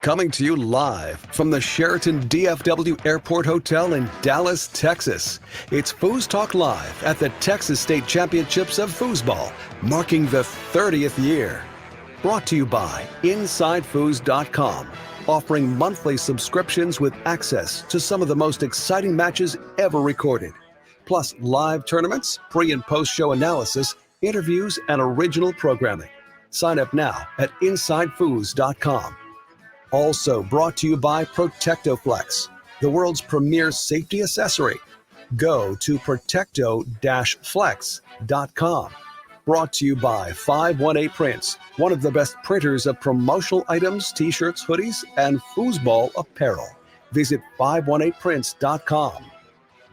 Coming to you live from the Sheraton DFW Airport Hotel in Dallas, Texas. It's FoosTalk Live at the Texas State Championships of Foosball, marking the 30th year. Brought to you by InsideFoos.com, offering monthly subscriptions with access to some of the most exciting matches ever recorded, plus live tournaments, pre- and post-show analysis, interviews, and original programming. Sign up now at InsideFoos.com. Also brought to you by ProtectoFlex, the world's premier safety accessory. Go to protecto-flex.com. Brought to you by 518 Prints, one of the best printers of promotional items, t-shirts, hoodies, and foosball apparel. Visit 518prints.com.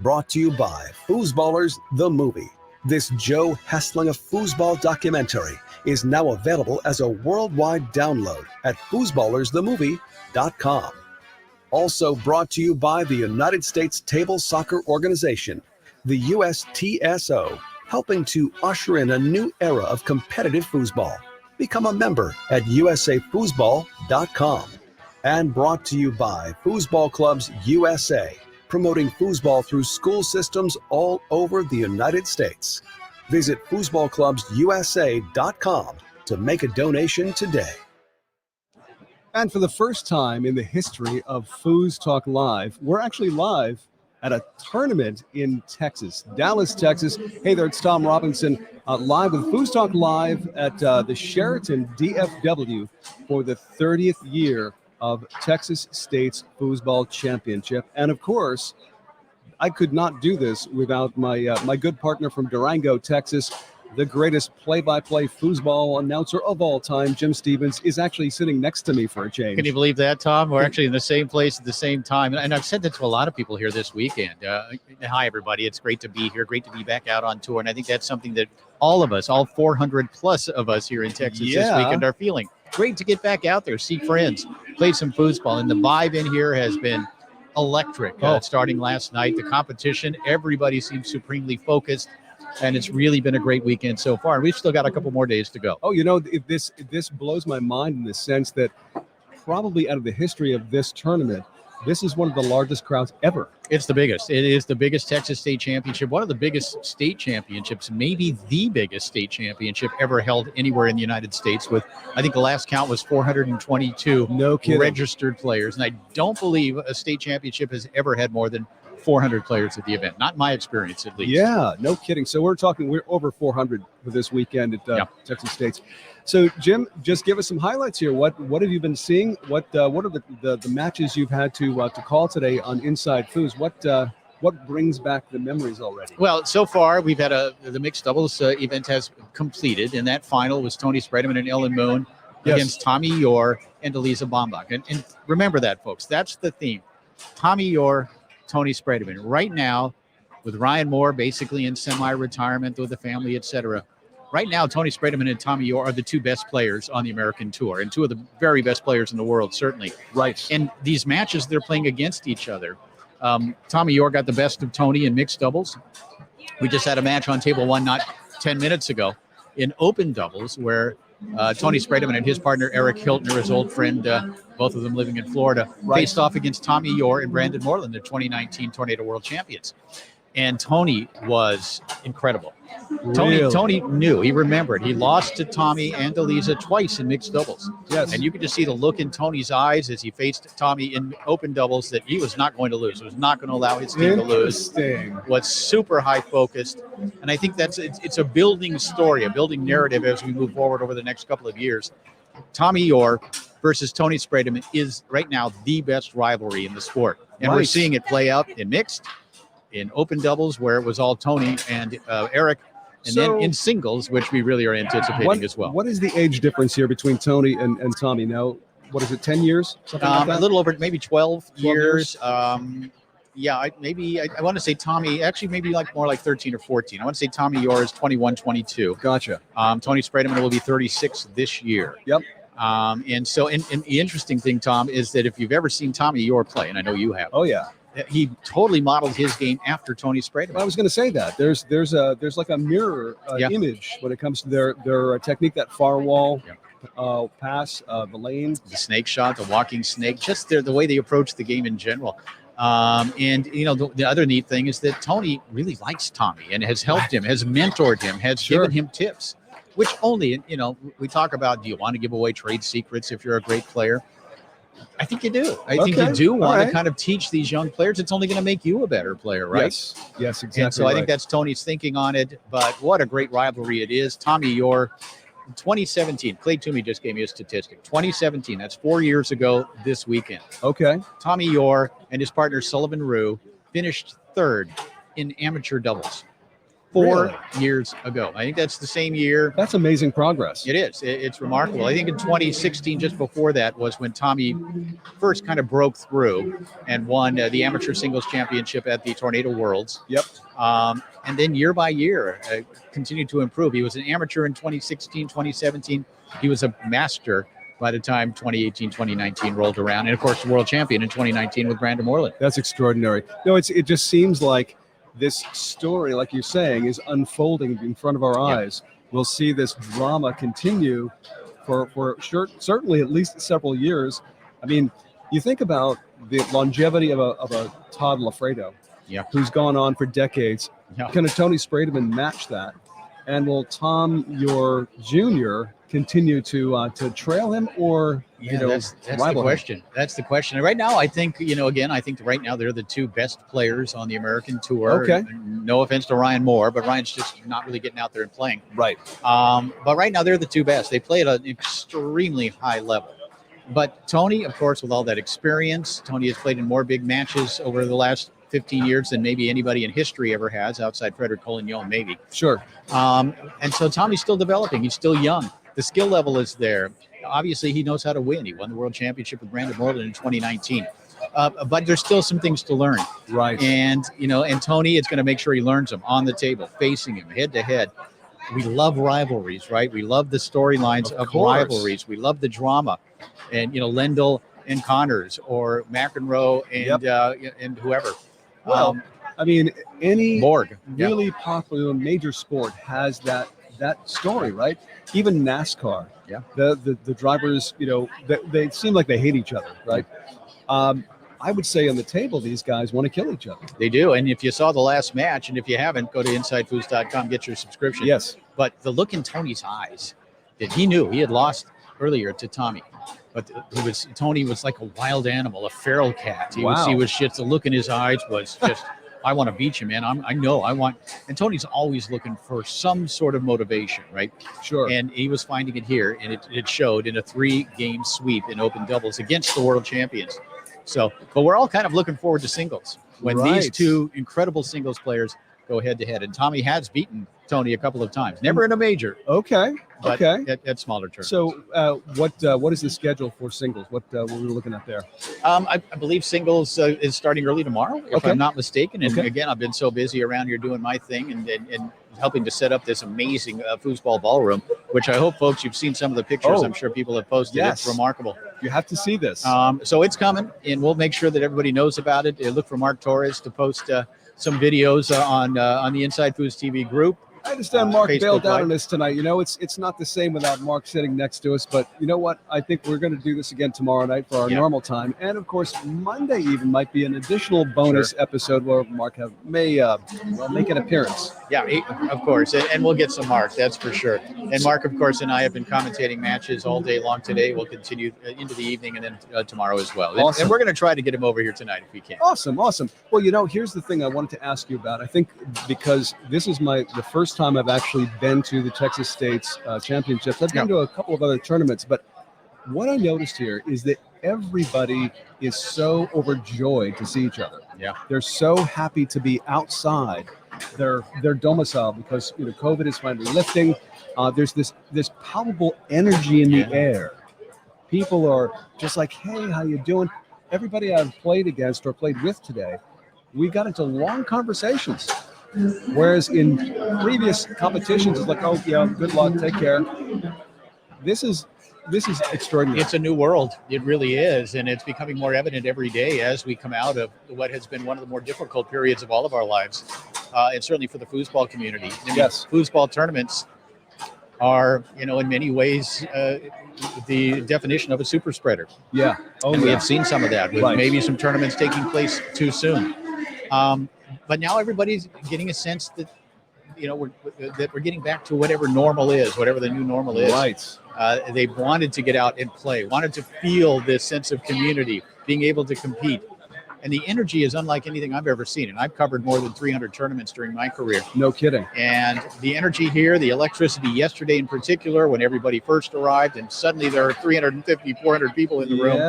Brought to you by Foosballers, the movie. This Joe Hessling of Foosball documentary is now available as a worldwide download at foosballersthemovie.com. Also brought to you by the United States Table Soccer Organization, the USTSO, helping to usher in a new era of competitive foosball. Become a member at usafoosball.com. And brought to you by Foosball Clubs USA, promoting foosball through school systems all over the United States. Visit foosballclubsusa.com to make a donation today. And for the first time in the history of FoosTalk Live, we're actually live at a tournament in Texas, Dallas, Texas. Hey there, it's Tom Robinson, live with FoosTalk Live at the Sheraton DFW for the 30th year of Texas State's Foosball Championship. And of course, I could not do this without my good partner from Durango, Texas. The greatest play-by-play foosball announcer of all time, Jim Stevens, is actually sitting next to me for a change. Can you believe that, Tom? We're actually in the same place at the same time. And I've said that to a lot of people here this weekend. Hi, everybody. It's great to be here. Great to be back out on tour. And I think that's something that all of us, all 400 plus of us here in Texas this weekend are feeling. Great to get back out there, see friends, play some foosball. And the vibe in here has been electric starting last night. The competition, everybody seems supremely focused. And it's really been a great weekend so far. We've still got a couple more days to go. Oh, you know, this blows my mind in the sense that probably out of the history of this tournament, this is one of the largest crowds ever. It's the biggest. It is the biggest Texas State Championship, one of the biggest state championships, maybe the biggest state championship ever held anywhere in the United States with, I think the last count was 422 registered players. And I don't believe a state championship has ever had more than 400 players at the event. Not my experience, at least. Yeah, no kidding. So we're over 400 for this weekend at Texas State. So Jim, just give us some highlights here. What have you been seeing? What are the matches you've had to call today on Inside Foos? What brings back the memories already? Well, so far we've had the mixed doubles event has completed, and that final was Tony Spredeman and Ellen Moon against Tommy Yor and Elisa Bombach. And remember that, folks. That's the theme. Tommy Yor, Tony Spredeman. Right now, with Ryan Moore basically in semi-retirement with the family, etc. Right now, Tony Spredeman and Tommy Yor are the two best players on the American tour, and two of the very best players in the world, certainly. Right. And these matches, they're playing against each other. Tommy Yor got the best of Tony in mixed doubles. We just had a match on table one not 10 minutes ago in open doubles where Tony Spredeman and his partner Eric Hiltner, his old friend, both of them living in Florida, faced off against Tommy Yor and Brandon Moreland, the 2019 Tornado World Champions. And Tony was incredible. Really? Tony knew. He remembered. He lost to Tommy and Elisa twice in mixed doubles. Yes. And you could just see the look in Tony's eyes as he faced Tommy in open doubles that he was not going to lose. He was not going to allow his team to lose. Was super high focused. And I think it's a building story, a building narrative as we move forward over the next couple of years. Tommy Yor versus Tony Spredeman is right now the best rivalry in the sport. And we're seeing it play out in mixed, in open doubles where it was all Tony and Eric, and then in singles, which we really are anticipating as well. What is the age difference here between Tony and Tommy? Now, what is it, 10 years? Something like that? A little over, maybe 12 years. I want to say Tommy, actually maybe more like 13 or 14. I want to say Tommy Yor is 21, 22. Gotcha. Tony Spredeman will be 36 this year. Yep. And the interesting thing, Tom, is that if you've ever seen Tommy Yor play, and I know you have. Oh, yeah. He totally modeled his game after Tony Spredeman. Well, I was going to say that there's like a mirror image when it comes to their technique, that far wall, pass, the lane. The snake shot, the walking snake, just the way they approach the game in general. And the other neat thing is that Tony really likes Tommy and has helped him, has mentored him, has given him tips, which only, we talk about, do you want to give away trade secrets if you're a great player? I think you do. I think you do want to kind of teach these young players. It's only going to make you a better player, right? Yes, exactly. And so I think that's Tony's thinking on it. But what a great rivalry it is. Tommy Yore, 2017, Clay Toomey just gave me a statistic. 2017, that's 4 years ago this weekend. Okay. Tommy Yore and his partner Sullivan Rue finished third in amateur doubles 4 years ago. I think that's the same year. That's amazing progress. It is. It's remarkable. I think in 2016, just before that, was when Tommy first kind of broke through and won the amateur singles championship at the Tornado Worlds. Yep. And then year by year, continued to improve. He was an amateur in 2016, 2017. He was a master by the time 2018, 2019 rolled around. And, of course, the world champion in 2019 with Brandon Moreland. That's extraordinary. No, it just seems like this story, like you're saying, is unfolding in front of our eyes. We'll see this drama continue for sure, certainly at least several years. I mean, you think about the longevity of a Todd Lafredo, who's gone on for decades. Can a Tony Sprademan match that? And will Tom Yore Jr. continue to trail him, or that's the question. That's the question. And right now, I think I think right now they're the two best players on the American tour. Okay. No offense to Ryan Moore, but Ryan's just not really getting out there and playing. Right. But right now they're the two best. They play at an extremely high level. But Tony, of course, with all that experience, Tony has played in more big matches over the last 15 years than maybe anybody in history ever has, outside Frederick Collignon, maybe. Sure. And so Tommy's still developing. He's still young. The skill level is there. Obviously, he knows how to win. He won the world championship with Brandon Moreland in 2019. But there's still some things to learn. Right. And Tony is going to make sure he learns them on the table, facing him head to head. We love rivalries, right? We love the storylines of rivalries. We love the drama. And, Lendl and Connors, or McEnroe and whoever. Well, I mean, any Borg, really popular major sport has that story, right? Even NASCAR. Yeah. The drivers, they seem like they hate each other, right? I would say on the table, these guys want to kill each other. They do. And if you saw the last match, and if you haven't, go to InsideFoos.com, get your subscription. Yes. But the look in Tony's eyes that he knew he had lost earlier to Tommy. But Tony was like a wild animal, a feral cat. He was just, the look in his eyes was just, I want to beat you, man. And Tony's always looking for some sort of motivation, right? Sure. And he was finding it here, and it showed in a 3-game sweep in open doubles against the world champions. So, but we're all kind of looking forward to singles when these two incredible singles players go head to head. And Tommy has beaten Tony a couple of times, never in a major. Okay. But at smaller tournaments. So what is the schedule for singles? What were we looking at there? I believe singles is starting early tomorrow, if I'm not mistaken. And again, I've been so busy around here doing my thing and helping to set up this amazing foosball ballroom, which I hope, folks, you've seen some of the pictures. I'm sure people have posted. Yes. It's remarkable. You have to see this. So it's coming, and we'll make sure that everybody knows about it. Look for Mark Torres to post some videos on the Inside Foos TV group. I understand Mark bailed out Live. on this tonight. It's not the same without Mark sitting next to us, but you know what? I think we're going to do this again tomorrow night for our normal time. And of course, Monday even might be an additional bonus episode where Mark may make an appearance. Yeah, of course. And we'll get some Mark, that's for sure. And Mark, of course, and I have been commentating matches all day long today. We'll continue into the evening and then tomorrow as well. Awesome. And we're going to try to get him over here tonight if we can. Awesome. Well, here's the thing I wanted to ask you about. I think because this is the first time I've actually been to the Texas States Championships. I've been to a couple of other tournaments, but what I noticed here is that everybody is so overjoyed to see each other. Yeah. They're so happy to be outside their domicile because COVID is finally lifting. There's this palpable energy in the air. People are just like, hey, how you doing? Everybody I've played against or played with today, we got into long conversations. Whereas in previous competitions, it's like, oh yeah, good luck, take care. This is extraordinary. It's a new world. It really is, and it's becoming more evident every day as we come out of what has been one of the more difficult periods of all of our lives, and certainly for the foosball community. Yes, foosball tournaments are, in many ways, the definition of a super spreader. Yeah. Oh, and we yeah. have seen some of that with Right. maybe some tournaments taking place too soon. But now everybody's getting a sense that, we're getting back to whatever normal is, whatever the new normal is. Right. They wanted to get out and play, wanted to feel this sense of community, being able to compete. And the energy is unlike anything I've ever seen. And I've covered more than 300 tournaments during my career. No kidding. And the energy here, the electricity yesterday in particular, when everybody first arrived, and suddenly there are 350, 400 people in the room.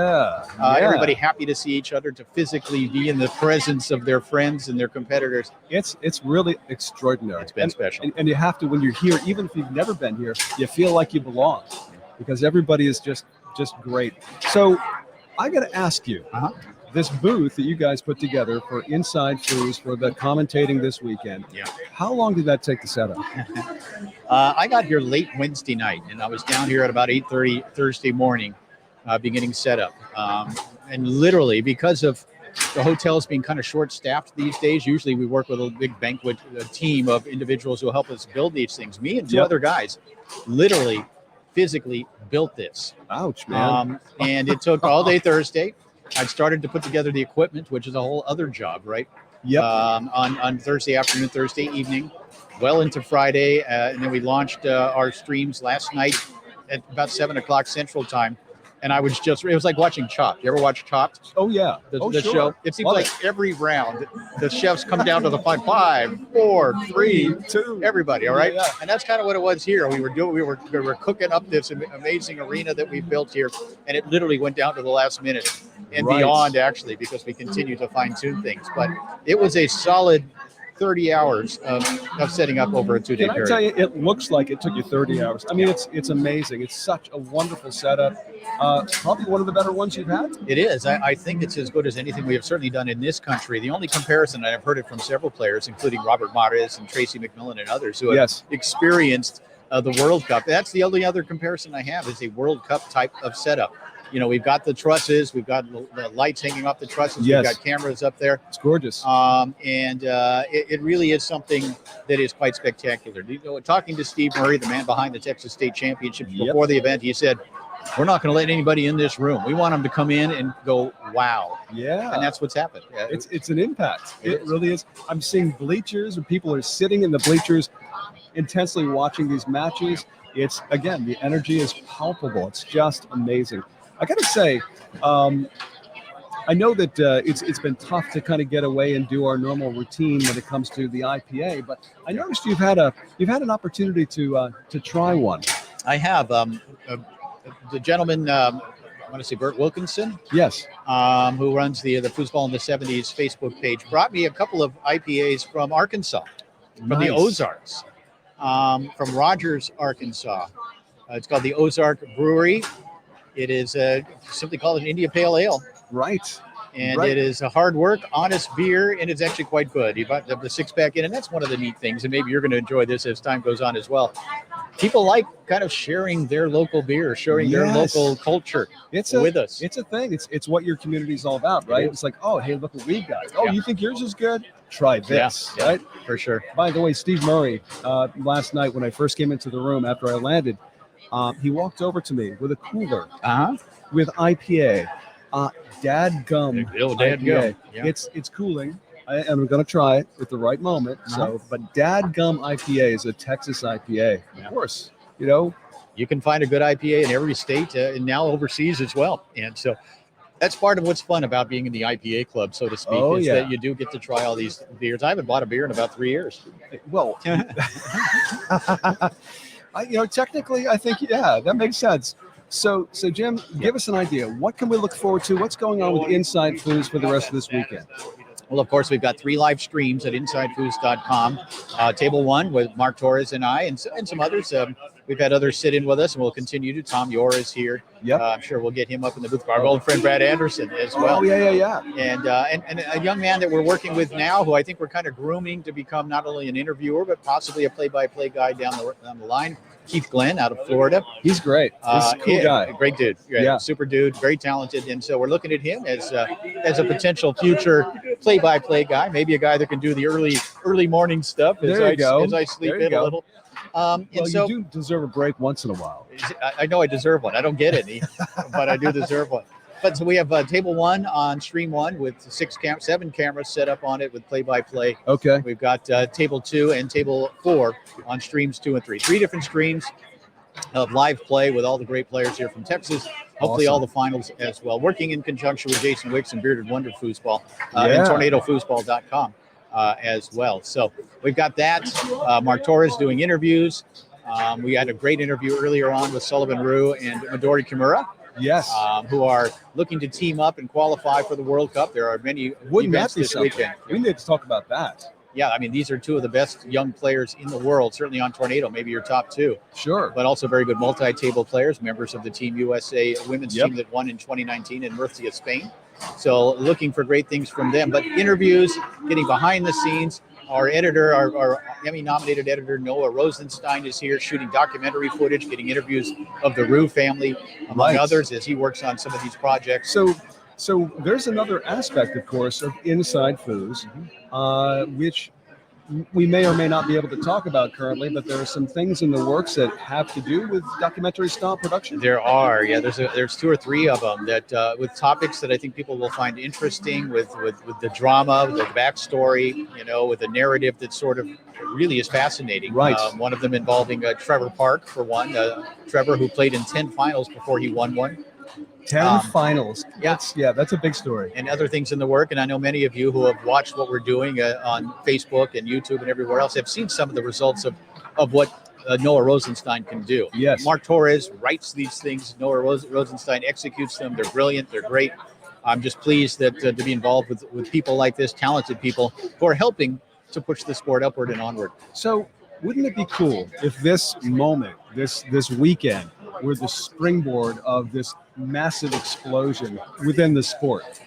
Everybody happy to see each other, to physically be in the presence of their friends and their competitors. It's really extraordinary. It's been special. And you have to, when you're here, even if you've never been here, you feel like you belong because everybody is just great. So I got to ask you, this booth that you guys put together for Inside Foos for the commentating this weekend, how long did that take to set up? I got here late Wednesday night, and I was down here at about 8:30 Thursday morning, beginning setup. And literally, because of the hotels being kind of short-staffed these days, usually we work with a big banquet team of individuals who help us build these things. Me and two other guys literally, physically built this. Ouch, man. And it took all day Thursday. I started to put together the equipment, which is a whole other job, right? Yep. On Thursday afternoon, Thursday evening, well into Friday. And then we launched our streams last night at about 7 o'clock Central Time. And I was it was like watching Chopped. You ever watch Chopped? Oh, yeah. The sure. show. It seems like every round, the chefs come down to the 5, 4, 3, 2, everybody. All right. Yeah. And that's kind of what it was here. We were cooking up this amazing arena that we built here. And it literally went down to the last minute and beyond, actually, because we continue to fine tune things. But it was a solid 30 hours of setting up over a 2-day period. Can I tell you, it looks like it took you 30 hours. I mean, it's amazing. It's such a wonderful setup. Probably one of the better ones you've had. It is. I think it's as good as anything we have certainly done in this country. The only comparison, and I've heard it from several players, including Robert Mares and Tracy McMillan and others who have experienced the World Cup. That's the only other comparison I have, is a World Cup type of setup. We've got the trusses, we've got the lights hanging off the trusses, we've got cameras up there. It's gorgeous. It really is something that is quite spectacular. Talking to Steve Murray, the man behind the Texas State Championships, before the event, he said, we're not going to let anybody in this room. We want them to come in and go, wow. Yeah. And that's what's happened. It's an impact. It really is. I'm seeing bleachers, and people are sitting in the bleachers intensely watching these matches. It's, again, the energy is palpable. It's just amazing. I got to say, I know that it's been tough to kind of get away and do our normal routine when it comes to the IPA, but I noticed you've had an opportunity to try one. I have. The gentleman, I want to say Bert Wilkinson. Yes. Who runs the Foosball in the 70s Facebook page, brought me a couple of IPAs from Arkansas, from the Ozarks, from Rogers, Arkansas. It's called the Ozark Brewery. It is simply called an India Pale Ale. Right. And it is a hard work, honest beer, and it's actually quite good. You bought the 6-pack in, and that's one of the neat things, and maybe you're going to enjoy this as time goes on as well. People like kind of sharing their local beer, sharing their local culture with us. It's a thing. It's what your community is all about, right? It's like, oh, hey, look what we've got. Oh, you think yours is good? Try this, right? For sure. By the way, Steve Murray, last night when I first came into the room after I landed, he walked over to me with a cooler with IPA. Dadgum IPA. Yeah. It's cooling. I'm going to try it at the right moment. So, but Dadgum IPA is a Texas IPA. Of course, you can find a good IPA in every state and now overseas as well. And so that's part of what's fun about being in the IPA club, so to speak, that you do get to try all these beers. I haven't bought a beer in about 3 years. Well, technically, I think, that makes sense. So Jim, give us an idea. What can we look forward to? What's going on with Inside Foos for the rest of this weekend? Well, of course, we've got 3 live streams at InsideFoos.com. Table 1 with Mark Torres and I, and some others. We've had others sit in with us, and we'll continue to. Tom Yor is here. Yep. I'm sure we'll get him up in the booth. Our old friend Brad Anderson as well. Oh, yeah. And a young man that we're working with now, who I think we're kind of grooming to become not only an interviewer, but possibly a play-by-play guy down the line. Keith Glenn out of Florida. He's great. He's a cool guy. Great dude. Super dude. Very talented. And so we're looking at him as a potential future play-by-play guy, maybe a guy that can do the early morning stuff as I sleep in a little. And Well, so you do deserve a break once in a while. I know I deserve one. I don't get any, but I do deserve one. But so we have table 1 on stream 1 with 7 cameras set up on it with play-by-play. Okay. We've got table 2 and table 4 on streams 2 and 3. 3 different streams of live play with all the great players here from Texas. Hopefully Awesome. all the finals as well. Working in conjunction with Jason Wicks and Bearded Wonder Foosball and Yeah. TornadoFoosball.com as well. So we've got that. Mark Torres doing interviews. We had a great interview earlier on with Sullivan Rue and Midori Kimura. Yes. Who are looking to team up and qualify for the World Cup. There are many Wouldn't events that be this something? weekend. We need to talk about that. Yeah, I mean, these are 2 of the best young players in the world, certainly on Tornado, maybe your top 2. Sure. But also very good multi-table players, members of the Team USA women's team that won in 2019 in Murcia, Spain. So looking for great things from them. But interviews, getting behind the scenes. Our editor, our Emmy-nominated editor, Noah Rosenstein, is here shooting documentary footage, getting interviews of the Rue family, among others, as he works on some of these projects. So there's another aspect, of course, of Inside Foos, which we may or may not be able to talk about currently, but there are some things in the works that have to do with documentary style production. There are, yeah. There's 2 or 3 of them that with topics that I think people will find interesting, with the drama, with the backstory, with the narrative that sort of really is fascinating. Right. One of them involving Trevor Park, for one. Trevor, who played in 10 finals before he won one. 10 finals. Yeah. That's a big story. And other things in the work. And I know many of you who have watched what we're doing on Facebook and YouTube and everywhere else have seen some of the results of what Noah Rosenstein can do. Yes. Mark Torres writes these things. Noah Rosenstein executes them. They're brilliant. They're great. I'm just pleased that to be involved with people like this, talented people who are helping to push the sport upward and onward. So wouldn't it be cool if this moment, this weekend, were the springboard of this massive explosion within the sport?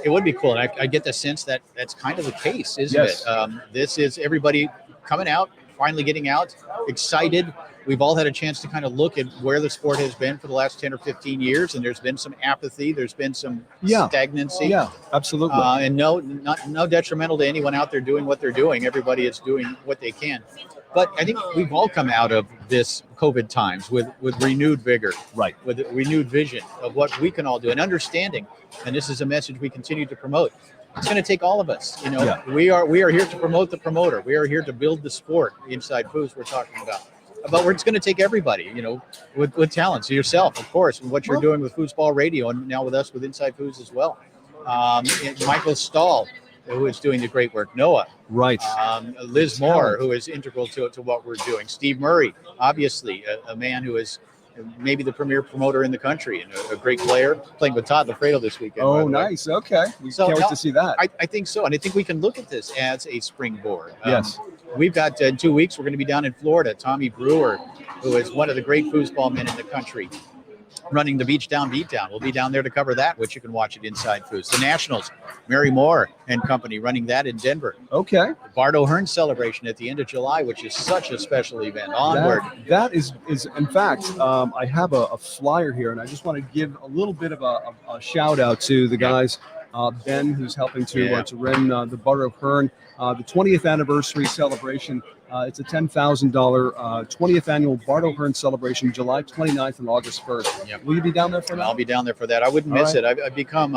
It would be cool. And I get the sense that that's kind of the case, isn't Yes. it? This is everybody coming out, finally getting out, excited. We've all had a chance to kind of look at where the sport has been for the last 10 or 15 years, and there's been some apathy. There's been some stagnancy. Yeah, absolutely. And no detrimental to anyone out there doing what they're doing. Everybody is doing what they can. But I think we've all come out of this COVID times with renewed vigor, right? With renewed vision of what we can all do and understanding. And this is a message we continue to promote. It's going to take all of us. We are here to promote the promoter. We are here to build the sport. Inside Foos we're talking about. But it's going to take everybody, with talent. So yourself, of course, and what you're doing with Foosball Radio, and now with us with Inside Foos as well. And Michael Stahl, who is doing the great work. Noah. Right. Liz Moore, who is integral to what we're doing. Steve Murray, obviously, a man who is maybe the premier promoter in the country and a great player, playing with Todd Lafredo this weekend. Oh, nice. Okay. We can't wait to see that. I think so. And I think we can look at this as a springboard. Yes. We've got in 2 weeks, we're going to be down in Florida. Tommy Brewer, who is one of the great foosball men in the country, running the Beach Down Beatdown. We'll be down there to cover that, which you can watch at Inside Foos. The Nationals, Mary Moore and company running that in Denver. Okay. The Bart O'Hearn celebration at the end of July, which is such a special event. Onward. That is in fact, I have a flyer here, and I just want to give a little bit of a shout out to the guys. Ben, who's helping to run the Bart O'Hearn, the 20th anniversary celebration. It's a $10,000 20th annual Bart O'Hearn celebration, July 29th and August 1st. Yep. Will you be down there for that? I'll be down there for that. I wouldn't miss it. I've become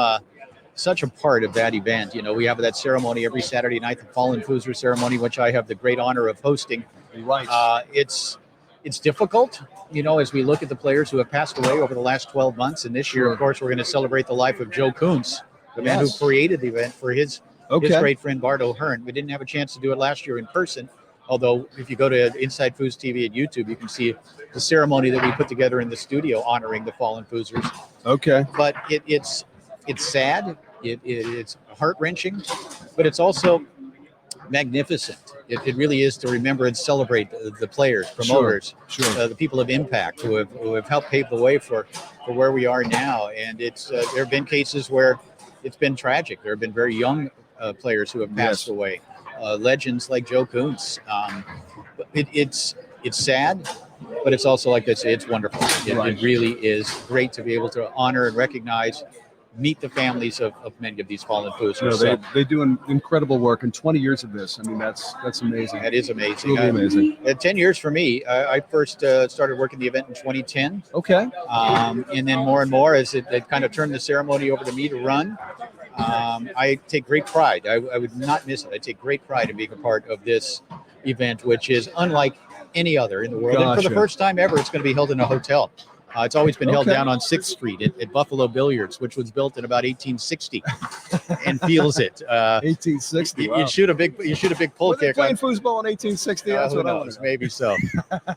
such a part of that event. We have that ceremony every Saturday night, the Fallen Fooser ceremony, which I have the great honor of hosting. Right. It's difficult, as we look at the players who have passed away over the last 12 months. And this year, of course, we're going to celebrate the life of Joe Kuntz, the man who created the event for his great friend Bart O'Hearn. We didn't have a chance to do it last year in person. Although if you go to Inside Foos TV at YouTube, you can see the ceremony that we put together in the studio honoring the fallen Foosers. Okay. But it's sad. It's heart-wrenching, but it's also magnificent. It really is to remember and celebrate the players, promoters, sure. The people of impact who have helped pave the way for where we are now. And it's there have been cases where it's been tragic. There have been very young players who have passed away. Legends like Joe Kuntz. It's sad, but it's also, like I say, it's wonderful. It really is great to be able to honor and recognize meet the families of many of these fallen Foosers. No, So they do an incredible work in 20 years of this. I mean, that's amazing. that is amazing. Truly amazing. 10 years for me. I first started working the event in 2010. Okay. And then more and more as it kind of turned the ceremony over to me to run. I take great pride. I would not miss it. I take great pride in being a part of this event, which is unlike any other in the world. And for Gotcha. the first time ever, it's going to be held in a hotel. It's always been held Okay. down on 6th Street at Buffalo Billiards, which was built in about 1860 and feels it. 1860. You, Wow. you shoot a big pull Were they kick. playing foosball in 1860? That's Who what I knows? want to know. Maybe so.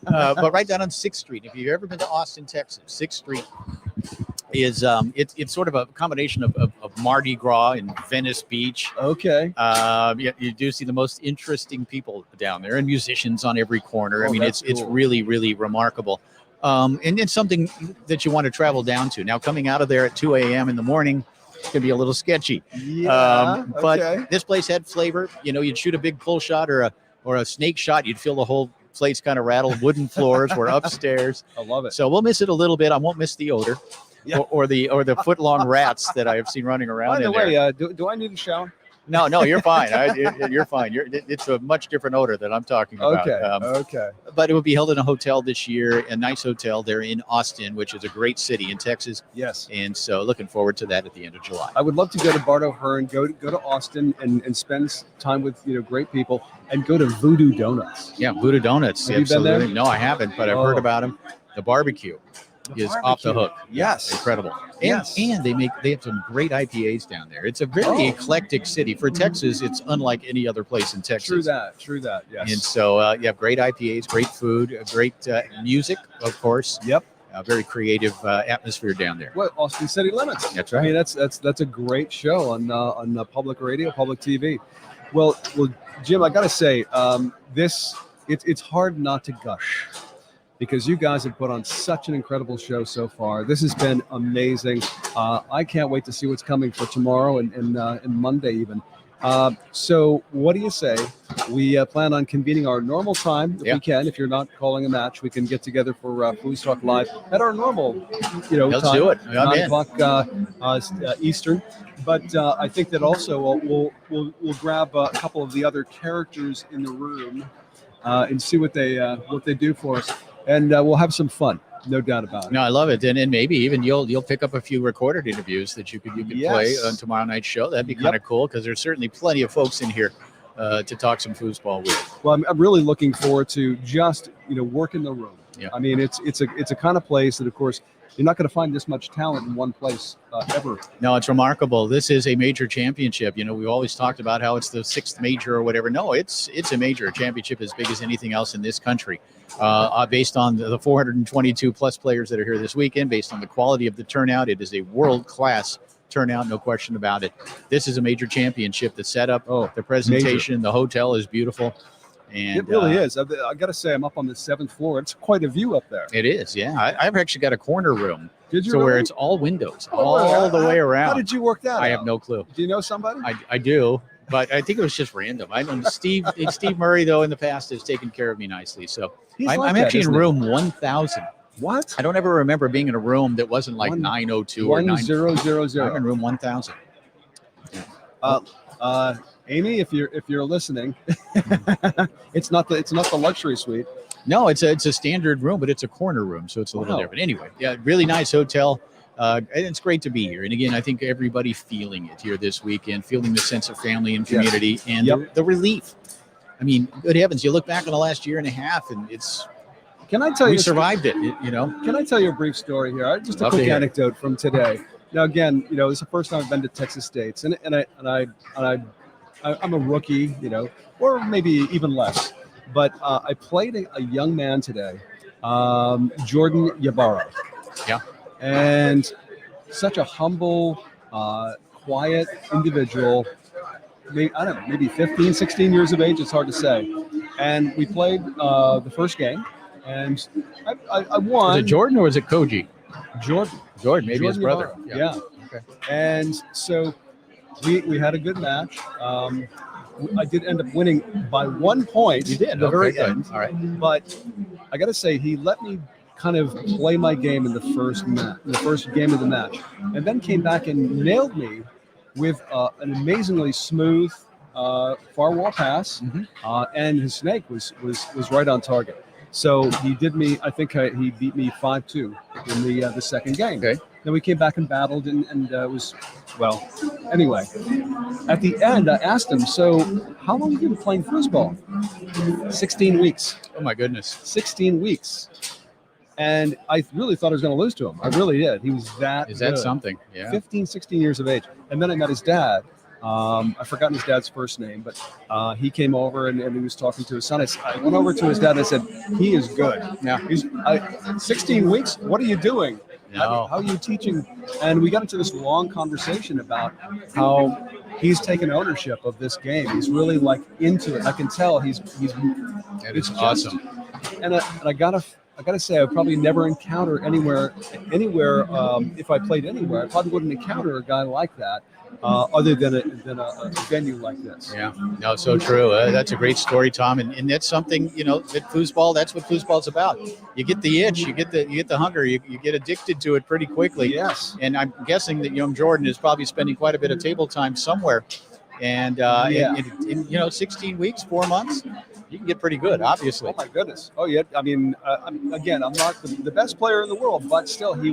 But right down on 6th Street. If you've ever been to Austin, Texas, 6th Street is it's sort of a combination of Mardi Gras and Venice Beach. Okay. You do see the most interesting people down there and musicians on every corner. I mean, that's it's cool. really, really remarkable. And it's something that you want to travel down to. Now, coming out of there at 2 a.m. in the morning, it can be a little sketchy. Yeah. But okay. this place had flavor. You know, you'd shoot a big pull shot or a snake shot. You'd feel the whole place kind of rattle. Wooden floors were upstairs. I love it. So we'll miss it a little bit. I won't miss the odor. Yeah. Or the foot-long rats that I have seen running around By the in there. way, do I need a shower? No, you're fine. You're fine. It's a much different odor that I'm talking about. Okay. Okay. But it will be held in a hotel this year, a nice hotel there in Austin, which is a great city in Texas. Yes. And so looking forward to that at the end of July. I would love to go to Bardo Hearn, go to Austin and spend time with great people, and go to Voodoo Donuts. Yeah, Voodoo Donuts. Have you been there? Absolutely. No, I haven't, but I've heard about them. The barbecue is off the hook. Yes. Incredible. And Yes. and they have some great IPAs down there. It's a very eclectic city. For Texas, it's unlike any other place in Texas. True that. Yes. And so you have great IPAs, great food, great music, of course. Yep. A very creative atmosphere down there. What, Austin City Limits? That's I right. mean, that's a great show on public radio, public TV. Well, Jim, I got to say, it's hard not to gush, because you guys have put on such an incredible show so far. This has been amazing. I can't wait to see what's coming for tomorrow and Monday even. So what do you say? We plan on convening our normal time if we can. If you're not calling a match, we can get together for FoosTalk Live at our normal, Let's time, do it. I'm 9 in. o'clock Eastern. But I think that also we'll grab a couple of the other characters in the room and see what they do for us, and we'll have some fun. No doubt about it. No, I love it, and maybe even you'll pick up a few recorded interviews that you could play on tomorrow night's show. That'd be kind of cool, because there's certainly plenty of folks in here to talk some foosball with. Well, I'm really looking forward to just work in the room. Yeah. I mean, it's a kind of place that, of course, you're not going to find this much talent in one place ever. No, it's remarkable. This is a major championship. We've always talked about how it's the 6th major or whatever. No, it's a major, a championship as big as anything else in this country. Based on the 422 plus players that are here this weekend, based on the quality of the turnout, it is a world-class turnout, no question about it. This is a major championship. The setup, the presentation, the hotel is beautiful. And it really is. I got to say, I'm up on the 7th floor. It's quite a view up there. It is, yeah. I've actually got a corner room. Did you So where really? it's all windows, all the way around. How did you work that out? I have no clue. Do you know somebody? I do, but I think it was just random. I don't. Steve Murray, though, in the past has taken care of me nicely. So I'm actually in room 1000. What? I don't ever remember being in a room that wasn't like 902 or 1000. I'm in room 1000. Amy, if you're listening, it's not the luxury suite. No, it's a standard room, but it's a corner room, so it's a little different. Anyway, yeah, really nice hotel. And it's great to be here. And again, I think everybody feeling it here this weekend, feeling the sense of family and community and the relief. I mean, good heavens, you look back on the last year and a half, and Can I tell you? we survived it. Can I tell you a brief story here? Just a Love to quick hear. anecdote from today. Now, again, it's the first time I've been to Texas States, and I'm a rookie, or maybe even less. But I played a young man today, Jordan Ybarra. Yeah. And such a humble, quiet individual. Maybe 15, 16 years of age. It's hard to say. And we played the first game, and I won. Was it Jordan or was it Koji? Jordan, maybe his brother. Ybarra. Yeah. Okay. And so we had a good match. I did end up winning by 1 point. You did. At the very good. end. All right. But I got to say, he let me kind of play my game in the first game of the match, and then came back and nailed me with an amazingly smooth far wall pass, and his snake was right on target. So he did me. I think he beat me 5-2 in the second game. Okay. Then we came back and battled, and it was, well, anyway. At the end, I asked him, so how long have you been playing foosball? 16 weeks. Oh, my goodness. 16 weeks. And I really thought I was going to lose to him. I really did. He was that Is that good. something? Yeah. 15, 16 years of age. And then I met his dad. I've forgotten his dad's first name, but he came over and he was talking to his son. I went over to his dad and I said, he is good. Yeah. He's 16 weeks? What are you doing? No. How are you teaching? And we got into this long conversation about how he's taken ownership of this game. He's really like into it. I can tell he's. That is awesome. And I gotta say, I probably never encounter anywhere. If I played anywhere, I probably wouldn't encounter a guy like that. Other than a venue like this. Yeah, no, so true. That's a great story, Tom, and that's something that foosball. That's what foosball's about. You get the itch, you get the hunger, you get addicted to it pretty quickly. Yes. And I'm guessing that young Jordan is probably spending quite a bit of table time somewhere. And in 16 weeks, 4 months, you can get pretty good, obviously. Oh my goodness! Oh yeah, I mean, I'm not the best player in the world, but still, he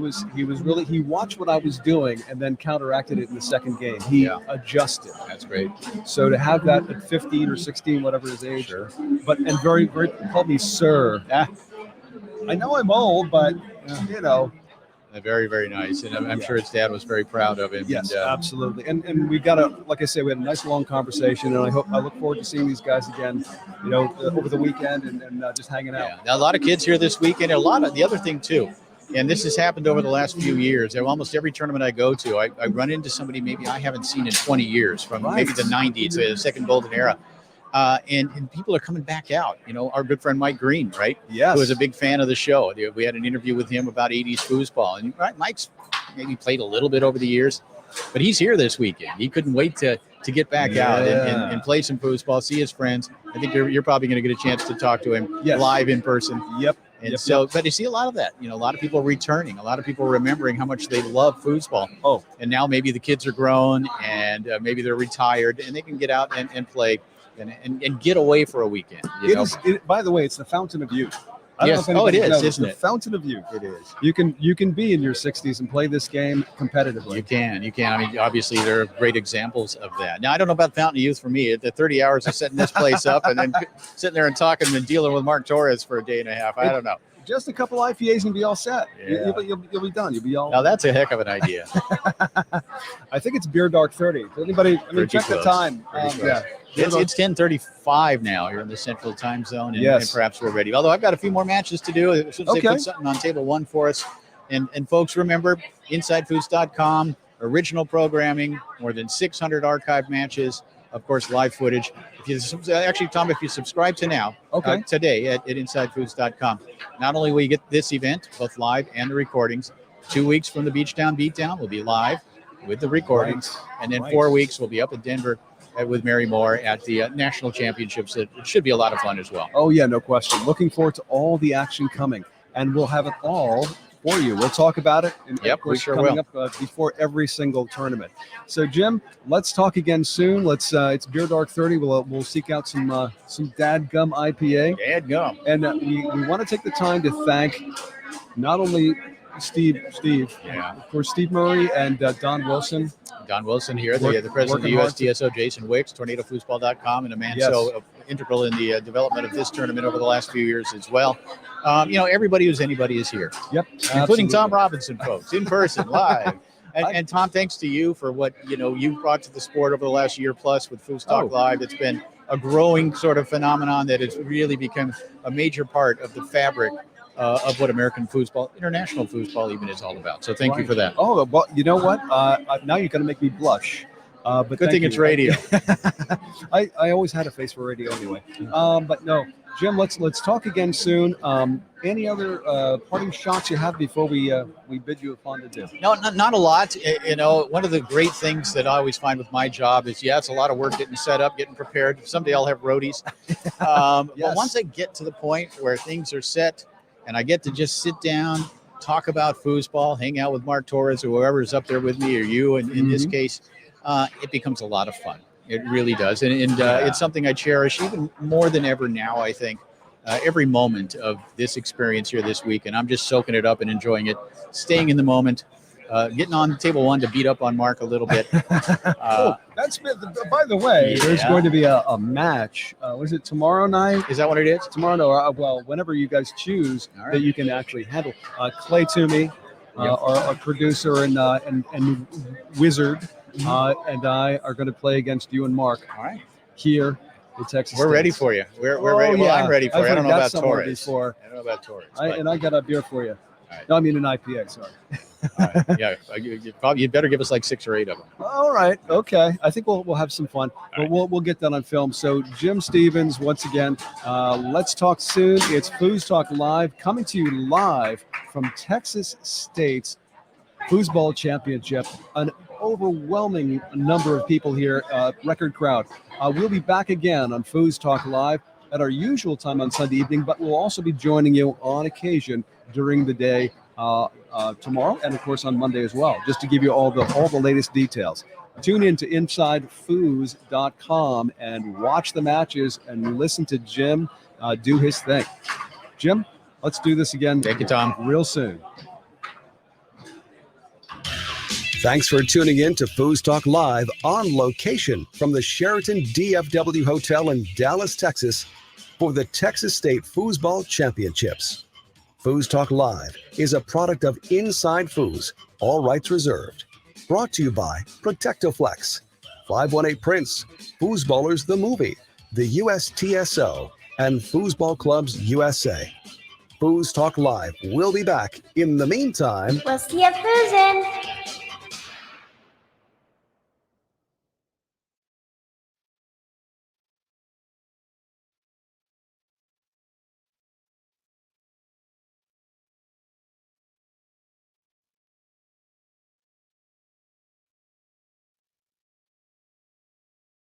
watched what I was doing and then counteracted it in the second game. He adjusted. That's great. So to have that at 15 or 16, whatever his age, Sure. but and very very called me sir. I know I'm old, but Very, very nice, and I'm sure his dad was very proud of him. Yes, and, absolutely. And we got like I say, we had a nice long conversation, and I look forward to seeing these guys again, over the weekend and just hanging out. Yeah. Now, a lot of kids here this weekend. A lot of the other thing too, and this has happened over the last few years. Almost every tournament I go to, I run into somebody maybe I haven't seen in 20 years from maybe the 90s, the second golden era. And people are coming back out. Our good friend Mike Green, right? Yes. Who was a big fan of the show. We had an interview with him about 80s foosball. And Mike's maybe played a little bit over the years, but he's here this weekend. He couldn't wait to get back out and play some foosball, see his friends. I think you're probably going to get a chance to talk to him live in person. Yep. And but you see a lot of that. A lot of people returning, a lot of people remembering how much they love foosball. Oh. And now maybe the kids are grown and maybe they're retired and they can get out and play. And get away for a weekend. By the way, it's the fountain of youth. Yes. Oh, it is, isn't it? The fountain of youth. It is. You can be in your 60s and play this game competitively. You can. I mean, obviously, there are great examples of that. Now, I don't know about fountain of youth for me. The 30 hours of setting this place up and then sitting there and talking and dealing with Mark Torres for a day and a half. I don't know. Just a couple IPAs and be all set. Yeah. You'll be done. You'll be all. Now, that's a heck of an idea. I think it's Beer Dark 30. Anybody? Check the time. It's 10:35 now. You're in the Central Time Zone, and perhaps we're ready. Although I've got a few more matches to do. As soon as they put something on table one for us. And folks, remember, InsideFoos.com, original programming, more than 600 archive matches, of course, live footage. Tom, if you subscribe to now, today at InsideFoos.com, not only will you get this event, both live and the recordings, 2 weeks from the Beachtown Beatdown will be live with the recordings, and then 4 weeks we'll be up in Denver with Mary Moore at the National Championships. It should be a lot of fun as well. Oh, yeah, no question. Looking forward to all the action coming, and we'll have it all for you. We'll talk about it. And we sure coming will. Up before every single tournament. So, Jim, let's talk again soon. It's Beer Dark 30. We'll seek out some Dadgum IPA. Dadgum. And we want to take the time to thank not only Steve, of course, Steve Murray and Don Wilson. Don Wilson here, the president of the USDSO, Jason Wicks, TornadoFoosball.com, and a man so integral in the development of this tournament over the last few years as well. Everybody who's anybody is here. Yep. Including absolutely. Tom Robinson, folks, in person, live. And Tom, thanks to you for what you brought to the sport over the last year plus with FoosTalk Live. It's been a growing sort of phenomenon that has really become a major part of the fabric of what American foosball, international foosball even is all about. So thank you for that. Oh, well, you know what? Now you're going to make me blush. But good thing it's radio. I always had a face for radio anyway. But no, Jim, let's talk again soon. Any other parting shots you have before we bid you a fond adieu? No, not a lot. One of the great things that I always find with my job is, it's a lot of work getting set up, getting prepared. Someday I'll have roadies. But once I get to the point where things are set, and I get to just sit down, talk about foosball, hang out with Mark Torres or whoever's up there with me, or you. And in this case, it becomes a lot of fun. It really does, and it's something I cherish even more than ever now. I think every moment of this experience here this week, and I'm just soaking it up and enjoying it, staying in the moment. Getting on table one to beat up on Mark a little bit. That's by the way, there's going to be a match. Was it tomorrow night? Is that what it is? Tomorrow, no, well, whenever you guys choose that you can actually handle. Clay Toomey, our producer and wizard, and I are going to play against you and Mark. All right. Here in Texas. We're ready for you. We're ready. Well, I'm ready for you. I don't know about Torres. Before. I don't know about Torres. And I got a beer for you. Right. No, I mean an IPA, sorry. Yeah, you'd better give us like 6 or 8 of them. All right, okay. I think we'll have some fun, but we'll get that on film. So Jim Stevens, once again, let's talk soon. It's FoosTalk Live, coming to you live from Texas State's Foosball Championship. An overwhelming number of people here, record crowd. We'll be back again on FoosTalk Live at our usual time on Sunday evening, but we'll also be joining you on occasion during the day tomorrow, and of course on Monday as well, just to give you all the latest details. Tune in to InsideFoos.com and watch the matches and listen to Jim do his thing. Jim, let's do this again. Thank you, Tom. Real soon. Thanks for tuning in to FoosTalk Live on location from the Sheraton DFW Hotel in Dallas, Texas for the Texas State Foosball Championships. FoosTalk Live is a product of Inside Foos, all rights reserved. Brought to you by Protectoflex, 518 Prince, Foosballers the Movie, the USTSO, and Foosball Clubs USA. FoosTalk Live will be back. In the meantime, we'll see you foozin'.